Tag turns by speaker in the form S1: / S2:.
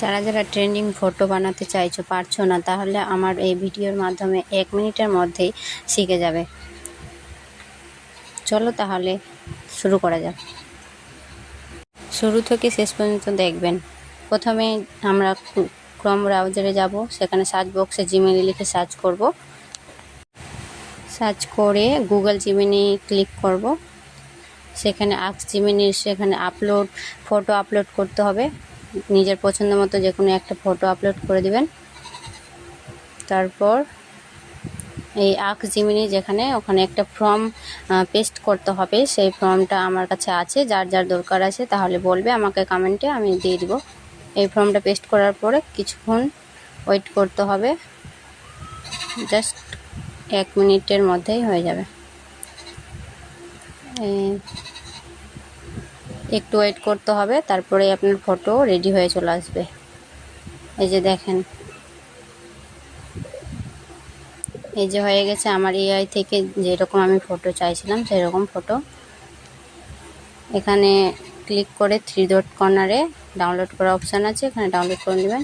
S1: যারা যারা trending photo বানাতে চাইছো পারছো না, তাহলে আমার এই ভিডিওর মাধ্যমে 1 মিনিটের মধ্যেই শিখে যাবে। চলো তাহলে শুরু করা যাক। শুরু থেকে শেষ পর্যন্ত দেখবেন। প্রথমে আমরা ক্রোম ব্রাউজারে যাব, সেখানে সার্চ বক্সে জিমেইল লিখে সার্চ করব। সার্চ করে গুগল জিমেইলে ক্লিক করব। সেখানে আস্ক জিমেইল, সেখানে ফটো আপলোড করতে হবে। নিজের পছন্দ মতো যে কোনো একটা ফটো আপলোড করে দিবেন। তারপর এই আস্ক জিমেইল যেখানে, ওখানে একটা ফর্ম পেস্ট করতে হবে। সেই ফর্মটা আমার কাছে আছে, যার যার দরকার আছে তাহলে বলবে আমাকে কমেন্টে, আমি দিয়ে দিব। এই ফর্মটা পেস্ট করার পরে কিছুক্ষণ ওয়েট করতে হবে, জাস্ট 1 মিনিটের মধ্যেই হয়ে যাবে। একটু ওয়েট করতে হবে, তারপরে আপনার ফটো রেডি হয়ে চলে আসবে। এই যে দেখেন, এই যে হয়ে গেছে আমার এআই থেকে যেরকম আমি ফটো চাইছিলাম সেরকম ফটো। এখানে ক্লিক করে 3 ডট কর্নারে ডাউনলোড করা অপশান আছে, এখানে ডাউনলোড করে নেবেন।